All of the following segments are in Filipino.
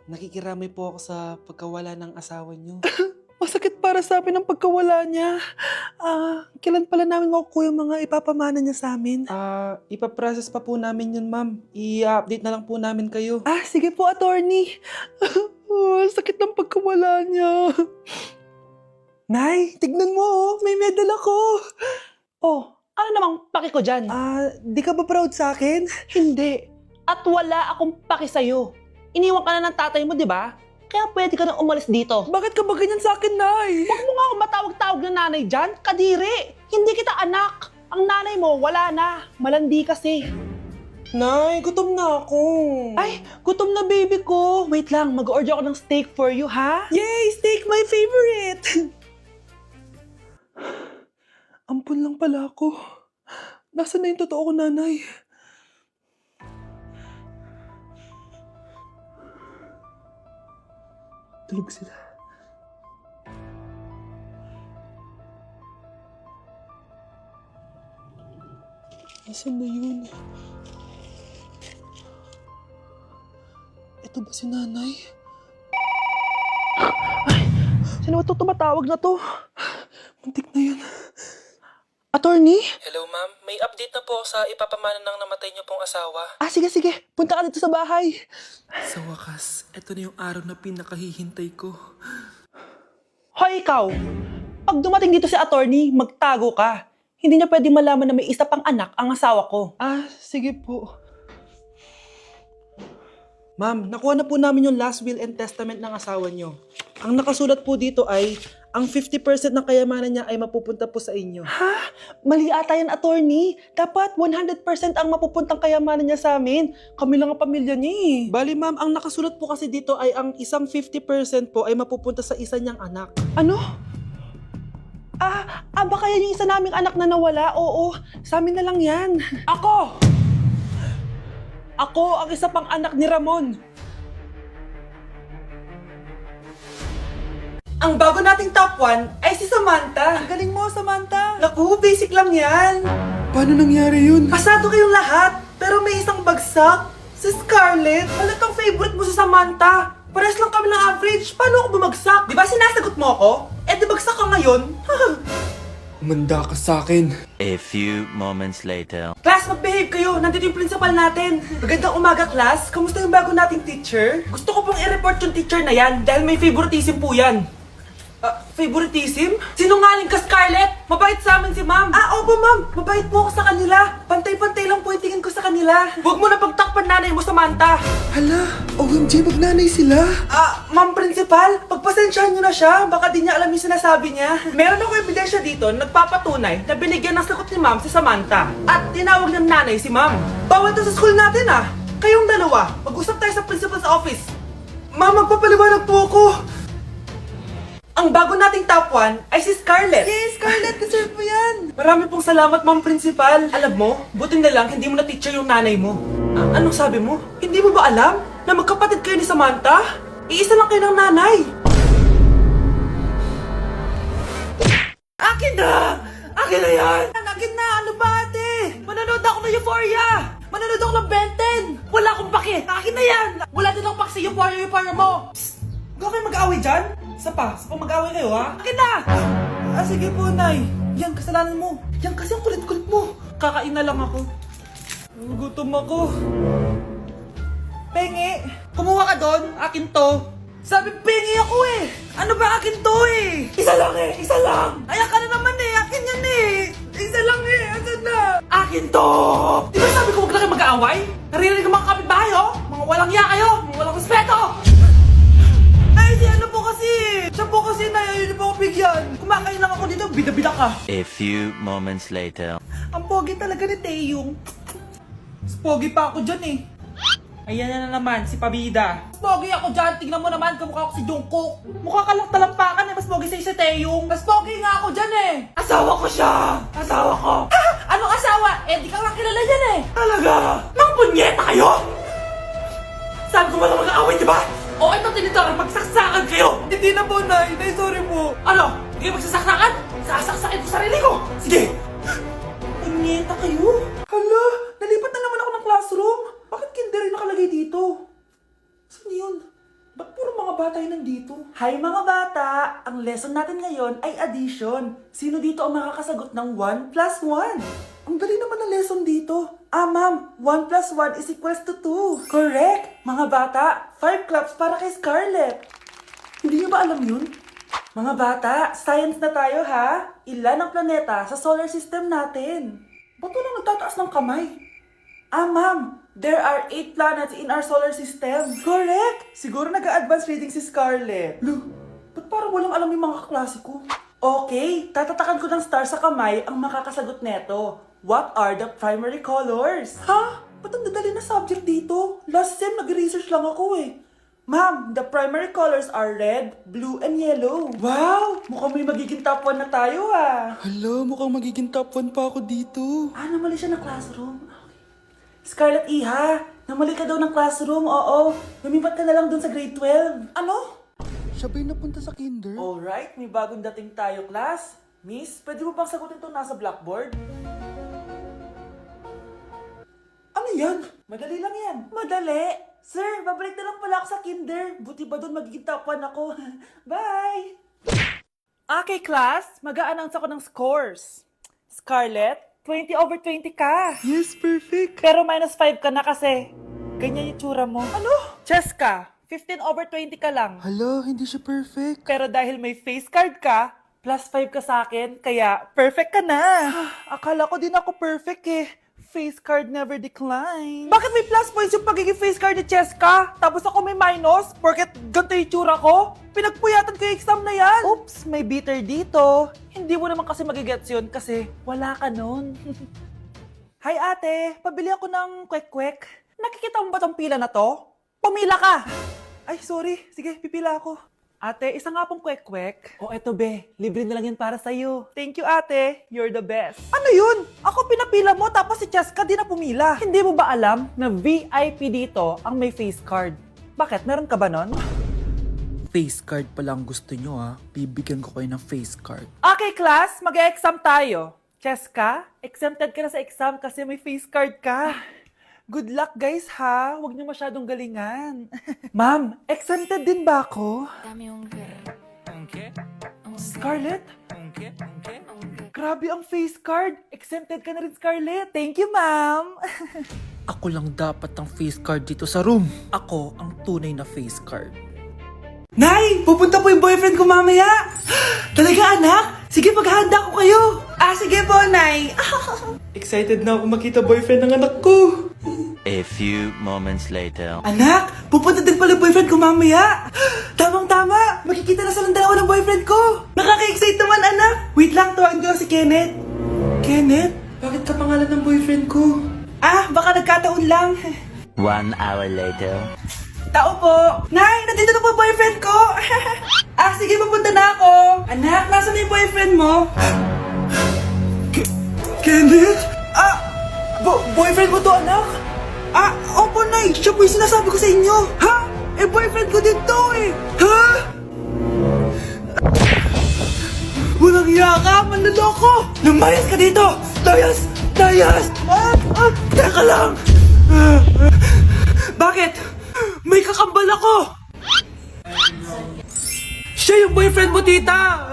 Nakikiramay po ako sa pagkawala ng asawa niyo. Masakit para sa amin ang pagkawala niya. Kailan pala namin makukuha yung mga ipapamana niya sa amin? Ipaprocess pa po namin yun, ma'am. I-update na lang po namin kayo. Sige po, attorney. Sakit ng pagkawala niya. Nay, tignan mo, may medal ako. Ano namang paki ko dyan? Di ka ba proud sa akin? Hindi. At wala akong paki sa'yo. Iniwan ka na ng tatay mo, di ba? Kaya pwede ka na umalis dito. Bakit ka ba ganyan sa akin, Nay? Huwag mo nga akong matawag-tawag na nanay dyan. Kadiri. Hindi kita anak. Ang nanay mo, wala na. Malandi kasi. Nay, gutom na ako. Ay, gutom na baby ko. Wait lang, mag-order ako ng steak for you, ha? Yay! Steak, my favorite! Ampun lang pala ako. Nasaan na yung totoo ko, nanay? Tulog sila. Nasaan na yun? Ito ba si nanay? Sino ba ito tumatawag na to? Muntik na yun. Attorney? Hello, ma'am. May update na po sa ipapamana ng namatay niyo pong asawa. Sige. Punta ka dito sa bahay. Sa wakas, ito na yung araw na pinakahihintay ko. Hoy, ikaw! Pag dumating dito si attorney, magtago ka. Hindi niya pwede malaman na may isa pang anak ang asawa ko. Sige po. Ma'am, nakuha na po namin yung last will and testament ng asawa niyo. Ang nakasulat po dito ay, ang 50% ng kayamanan niya ay mapupunta po sa inyo. Mali ata yan, attorney. Dapat 100% ang mapupuntang kayamanan niya sa amin. Kami lang ang pamilya niya eh. Bali ma'am, ang nakasulat po kasi dito ay ang isang 50% po ay mapupunta sa isa niyang anak. Ano? Baka yan yung isa naming anak na nawala. Oo, sa amin na lang yan. Ako ang isa pang anak ni Ramon. Ang bago nating top 1 ay si Samantha. Ang galing mo, Samantha. Naku, basic lang yan. Paano nangyari yun? Pasado kayong lahat, pero may isang bagsak. Si Scarlett, halatang favorite mo si Samantha. Pares lang kami ng average. Paano ako bumagsak? Di ba sinasagot mo ako? Di bagsak ka ngayon? Umanda ka sa akin. A few moments later. Class, mag-behave kayo. Nandito yung principal natin. Magandang umaga, class. Kamusta yung bago nating teacher? Gusto ko pong i-report yung teacher na yan dahil may favoritism po yan. Favoritism? Sinungaling ka, Scarlett! Mabait sa amin si ma'am. Opo, ma'am. Mabait po ako sa kanila. Pantay-pantay lang po yung tingin ko sa kanila. Huwag mo na pagtakpan nanay mo, Samantha. Hala, OMG, magnanay sila. Ma'am principal, pagpasensyahan niyo na siya. Baka di niya alam yung sinasabi niya. Meron ako ebidensya dito na nagpapatunay na binigyan ng sagot ni ma'am si Samantha. At tinawag ng nanay si ma'am. Bawal to sa school natin Kayong dalawa, mag-usap tayo sa principal's office. Ma'am, magpapaliwanag po ako. Ang bago nating top 1 ay si Scarlett. Yes, Scarlett, deserve mo yan. Marami pong salamat, ma'am principal. Alam mo, buti na lang hindi mo na teacher yung nanay mo. Anong sabi mo? Hindi mo ba alam na magkapatid kayo ni Samantha? Iisa lang kayo ng nanay. Akin na! Akin na yan! Akin na! Ano ba, ate? Manonood ako ng Euphoria! Manonood ako ng Ben 10! Wala akong pake! Akin na yan! Wala din akong pake sa Euphoria mo! Psst! Huwag kayo mag-away dyan? Sa mag-away kayo, ha? Akin na! Sige po, Nay. Yan, kasalanan mo. Yan kasi ang kulit-kulit mo. Kakain na lang ako. Gutom ako. Pengi! Kumuha ka doon. Akin to. Sabi, pengi ako eh! Ano ba akin to eh? Isa lang eh! Isa lang! Ayan ka na naman eh! Akin yan eh! Isa lang eh! Asan na? Akin to! Di ba sabi ko huwag na kayo mag-aaway? Naririnig ang mga kapitbahay oh! Mga walang iya kayo! Mga walang respeto! Ay, si ano po kasi! Siya po kasi na yun po ako bigyan! Kumakain lang ako dito, bida-bida ka! A few moments later. Ang pogi talaga ni Taeyong. Mas pogi pa ako dyan eh. Ayan na naman, si Pabida. Mas pogi ako dyan, tignan mo naman, kamukha ako si Jungkook. Mukha ka lang talampakan eh, mas pogi sa'yo si Taeyong. Mas pogi nga ako dyan eh. Asawa ko siya! Asawa ko! Anong asawa? Di ka lang kilala yan eh. Talaga? Mang punyeta kayo? Saan ko ba na mag-aaway, di ba? O ito tinitara, magsaksakan kayo! Hindi na po, Nay. Nay, sorry po. Ano? Hindi kayo magsasaksakan? Sasaksakin ko sarili ko! Sige! Punyeta kayo? Hala, nalipat na naman ako ng classroom. Bakit kinder yung nakalagay dito? Saan yun? Ba't puro mga bata yung nandito? Hi mga bata! Ang lesson natin ngayon ay addition. Sino dito ang makakasagot ng 1 plus 1? Ang dali naman ng lesson dito. Ah ma'am, 1 plus 1 is equals to 2. Correct! Mga bata, 5 claps para kay Scarlett. Hindi niyo ba alam yun? Mga bata, science na tayo ha. Ilan ang planeta sa solar system natin? Ba't walang nagtataas ng kamay? Ah, ma'am, there are 8 planets in our solar system. Correct! Siguro nag-a-advance reading si Scarlett. Lo, ba't parang walang alam yung mga kaklase ko? Okay, tatatakan ko ng star sa kamay ang makakasagot neto. What are the primary colors? Ha? Ba't ang dadali na subject dito? Last sem, nag-research lang ako eh. Ma'am, the primary colors are red, blue, and yellow. Wow! Mukhang may magiging top 1 na tayo ah. Hala, mukhang magiging top 1 pa ako dito. Ah, namali siya ng classroom. Scarlett Iha, namali ka daw ng classroom, oo. Lumipat ka na lang dun sa grade 12. Ano? Siya ba'y napunta sa kinder? Alright, may bagong dating tayo, class. Miss, pwede mo bang sagutin itong nasa blackboard? Ano yan? Madali lang yan. Madali? Sir, babalik na lang pala ako sa kinder. Buti ba doon magiging top 1 ako? Bye! Okay, class. Mag-a-announce ako ng scores. Scarlett, 20 over 20 ka. Yes, perfect. Pero minus 5 ka na kasi. Ganyan yung tsura mo. Ano? Cheska, 15 over 20 ka lang. Hala, hindi siya perfect. Pero dahil may face card ka, plus 5 ka sa akin, kaya perfect ka na. Akala ko din ako perfect eh. Face card never decline. Bakit may plus points yung pagiging face card ni Cheska? Tapos ako may minus? Porket ganito yung tsura ko? Pinagpuyatan ko yung exam na yan. Oops, may bitter dito. Hindi mo naman kasi magigets yun kasi wala ka nun. Hi ate, pabili ako ng kwek-kwek. Nakikita mo ba tong pila na to? Pumila ka! Ay, sorry. Sige, pipila ako. Ate, isa nga pong kwek-kwek. O eto be, libre na lang yan para sa'yo. Thank you ate, you're the best. Ano yun? Ako pinapila mo tapos si Cheska di na pumila. Hindi mo ba alam na VIP dito ang may face card? Bakit? Meron ka ba nun? Face card pa lang gusto nyo ha. Bibigyan ko kayo ng face card. Okay class, mag-exam tayo. Cheska, exempted ka na sa exam kasi may face card ka. Good luck guys ha, huwag niyo masyadong galingan. Ma'am, exempted din ba ako? Scarlett? Grabe ang face card. Exempted ka na rin, Scarlett. Thank you, ma'am. Ako lang dapat ang face card dito sa room. Ako ang tunay na face card. Nay, pupunta po yung boyfriend ko mamaya. Talaga, anak? Sige, paghahanda ko kayo. Ah, sige po, Nay. Excited na ako makita boyfriend ng anak ko. A few moments later. Anak, pupunta din pala boyfriend ko mamaya. Tamang-tama, makikita na silang dalawa ng boyfriend ko. Nakaka-excite naman, anak. Wait lang, tawagin ko lang si Kenneth. Kenneth? Bakit ka pangalan ng boyfriend ko? Ah, baka nagkataon lang. 1 hour later. Tao po. Nay, nandito na po boyfriend ko. Ah, sige, papunta na ako. Anak, nasa na yung boyfriend mo? Kenneth? Ah, boyfriend mo to, anak? Ah, opo, Nay. Siya po yung sinasabi ko sa inyo. Ha? Eh, boyfriend ko din to eh. Ha? Walang hiya ka, manloloko. Lumayas ka dito. Layas! Layas! Teka lang. Bakit? May kakambal ako! Siya yung boyfriend mo, tita!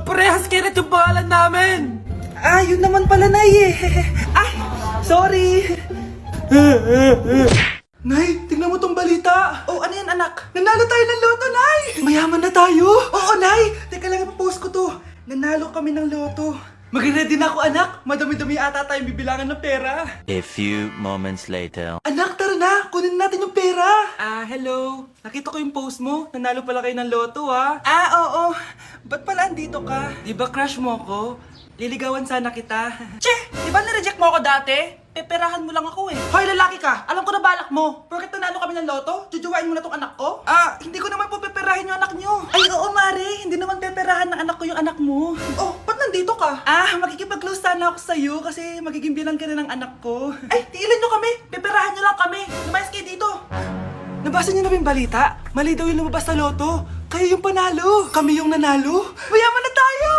Parehas Kenneth yung pangalan namin! Ah, yun naman pala, Nay eh. Ay, sorry! Nay, tingnan mo tong balita! Oh, ano yan, anak? Nanalo tayo ng loto, Nay! Mayaman na tayo? Oo, Nay! Teka lang, ipapost ko to. Nanalo kami ng loto. Mag-ready na ako, anak. Madami-dami ata tayong bibilangan ng pera. A few moments later. Anak, tara na! Kunin natin yung pera! Ah, hello. Nakita ko yung post mo. Nanalo pala kayo ng loto, ah. Ah, oo. Ba't pala andito ka? Di ba crush mo ko? Liligawan sana kita. Che! Di ba nireject mo ako dati? Peperahan mo lang ako eh. Hoy, lalaki ka! Alam ko na balak mo. Porket nanalo kami ng loto, jujuwain mo na tong anak ko? Ah, hindi ko naman po peperahin yung anak nyo. Ay, oo, Mare. Hindi naman peperahan ng anak ko yung anak mo. Oh, ba't nandito ka? Ah, makikipag-close sana ako sa'yo kasi magiging bilang ka na ng anak ko. Ay, tiilan nyo kami. Peperahan nyo lang kami. Lumayas kayo dito. Nabasa niyo na ba yung balita? Mali daw yung lumabas sa loto. Kayo yung panalo. Kami yung nanalo. Mayaman na tayo!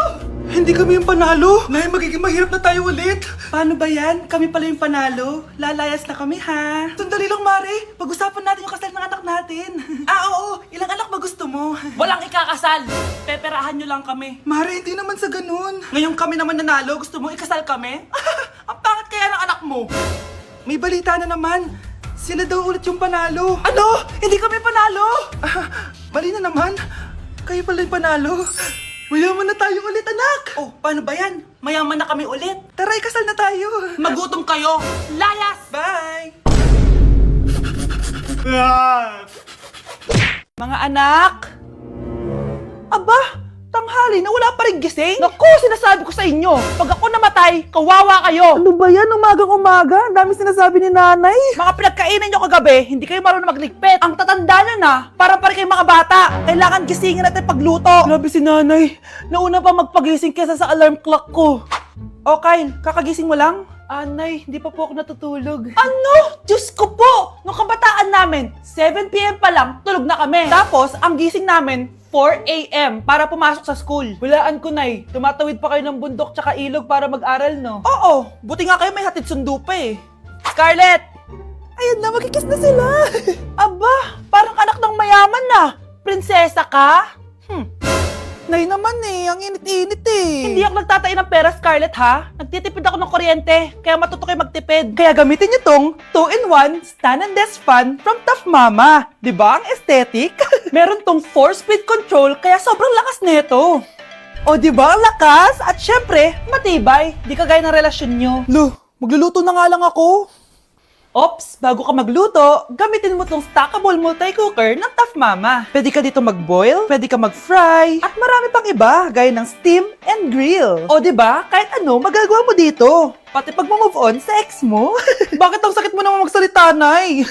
Hindi kami yung panalo. Nay, magiging mahirap na tayo ulit. Paano ba yan? Kami pala yung panalo. Lalayas na kami, ha? Sandali lang, Mare. Pag-usapan natin yung kasal ng anak natin. Ah, oo. Ilang anak mo. Walang ikakasal. Peperahan nyo lang kami. Mare, hindi naman sa ganun. Ngayon kami naman nanalo, gusto mo ikasal kami? Ang pangit kaya ng anak mo. May balita na naman. Sila daw ulit yung panalo. Ano? Hindi kami panalo? Mali na naman. Kayo pala yung panalo. Mayaman na tayo ulit, anak. Oh, paano ba yan? Mayaman na kami ulit. Tara, ikasal na tayo. Magutom kayo. Layas! Bye. Mga anak! Aba, tanghali na wala pa rin gising? Naku, sinasabi ko sa inyo, pag ako namatay, kawawa kayo! Ano ba yan? Umagang-umaga. Ang dami sinasabi ni nanay. Mga pinagkainan nyo kagabi, hindi kayo marunong magligpit. Ang tatanda nyo na, parang pa rin kayo mga bata. Kailangan gisingin natin pagluto. Grabe si nanay. Nauna pa magpagising kesa sa alarm clock ko. O Kyle, kakagising mo lang? Anay, hindi pa po ako natutulog. Ano? Diyos ko po! Nung kabataan namin, 7 p.m. pa lang, tulog na kami. Tapos, ang gising namin, 4 a.m. para pumasok sa school. Hulaan ko, Nay. Tumatawid pa kayo ng bundok tsaka ilog para mag-aral, no? Oo, buti nga kayo may hatid sundo pa eh. Scarlett! Ayan na, magkikis na sila. Aba, parang anak ng mayaman na. Prinsesa ka? Nay naman eh, ang init-init eh. Hindi ako nagtatain ng pera, Scarlett, ha? Nagtitipid ako ng kuryente, kaya matuto kayo magtipid. Kaya gamitin niyo tong 2-in-1 Stand and Desk Fan from Tough Mama. Di ba ang aesthetic? Meron tong 4-speed control, kaya sobrang lakas nito. O di ba ang lakas? At syempre, matibay. Di kagaya ng relasyon nyo. Lo, magluluto na nga lang ako. Ops, bago ka magluto, gamitin mo tong stackable multi-cooker ng Tough Mama. Pwede ka dito mag-boil, pwede ka mag-fry, at marami pang iba, gaya ng steam and grill. O di ba? Kahit ano, magagawa mo dito. Pati pag move on sa ex mo. Bakit ang sakit mo naman magsalita, Nay?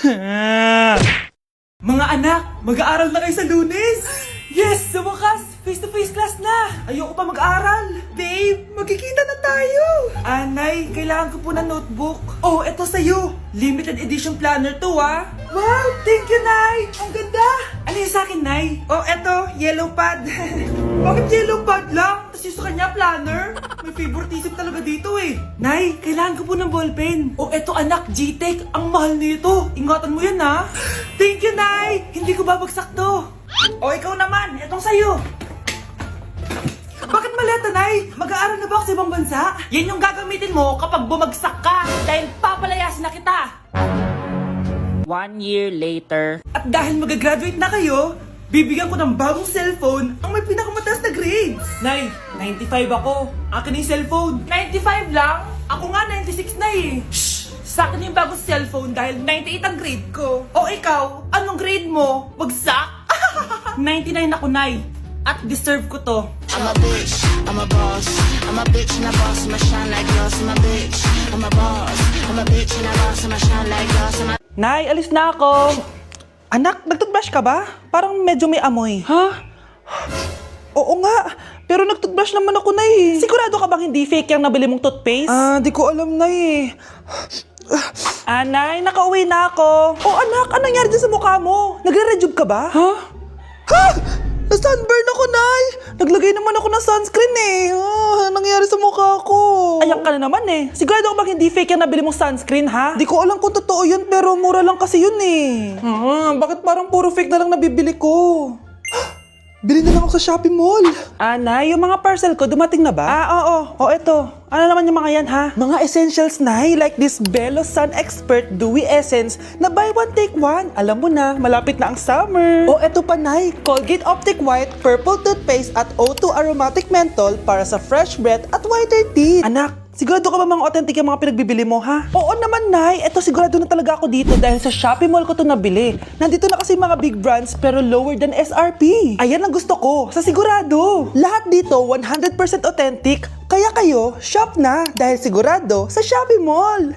Mga anak, mag-aaral na kayo sa Lunes! Yes! Sa wakas, face-to-face class na! Ayoko pa mag-aaral! Babe, magkikita na tayo. Anay, kailangan ko po ng notebook. Oh, eto sa'yo! Limited edition planner to, ah! Wow, thank you, Nay. Ang ganda. Ano yung sa'kin, Nay? Oh, eto, yellow pad. Bakit yellow pad lang? Tapos yung sa kanya, planner? May favoritism talaga dito eh. Nay, kailangan ko po ng ballpen. Oh, eto anak, G-Tech. Ang mahal nito. Ingatan mo yan, ha? Thank you, Nay! Hindi ko babagsak to. O, ikaw naman. Etong sa'yo. Bakit maleta, Nay? Mag-aaral na ba ako sa ibang bansa? Yan yung gagamitin mo kapag bumagsak ka. Dahil papalayasin na kita. 1 year later. At dahil mag-graduate na kayo, bibigyan ko ng bagong cellphone ang may pinakamataas na grades. Nay, 95 ako. Akin na yung cellphone. 95 lang? Ako nga 96 na eh. Shh! Sa akin yung bagong cellphone dahil 98 ang grade ko. O ikaw, anong grade mo? Bagsak? 99 ako, Nay. At deserve ko to. I'm a bitch, I'm a boss. I'm a bitch and a boss, I'ma shine like gloss. I'm a bitch, I'm a boss. I'm a bitch and a boss, I'ma shine like gloss. I'm a Nay, alis na ako. Anak, nagtoothbrush ka ba? Parang medyo may amoy. Ha? Oo nga, pero nagtoothbrush naman ako, Nay. Sigurado ka bang hindi fake yung nabili mong toothpaste? Di ko alam, Nay. Nay, nakauwi na ako. Oh, anak, anong nangyari dyan sa mukha mo? Nagre-rejuve ka ba? Ha? Ha? Na-sunburn ako, Nay! Naglagay naman ako ng sunscreen eh. Anong nangyari sa mukha ko? Ayan ka na naman eh. Sigurado ka bang hindi fake yung nabili mong sunscreen, ha? Di ko alam kung totoo yun, pero mura lang kasi yun eh. Bakit parang puro fake na lang nabibili ko? Bili na lang ako sa Shopee Mall. Nay, yung mga parcel ko, dumating na ba? Oo. O eto, ano naman yung mga yan, ha? Mga essentials, Nay, like this Bello Sun Expert Dewy Essence na buy one take one. Alam mo na, malapit na ang summer. O eto pa, Nay, Colgate Optic White Purple Toothpaste at O2 Aromatic Menthol para sa fresh breath at whiter teeth. Anak, sigurado ka ba mga authentic yung mga pinagbibili mo, ha? Oo naman, Nay. Eto sigurado na talaga ako dito dahil sa Shopee Mall ko to nabili. Nandito na kasi mga big brands pero lower than SRP. Ayan ang gusto ko, sa sigurado. Lahat dito 100% authentic, kaya kayo, shop na dahil sigurado sa Shopee Mall.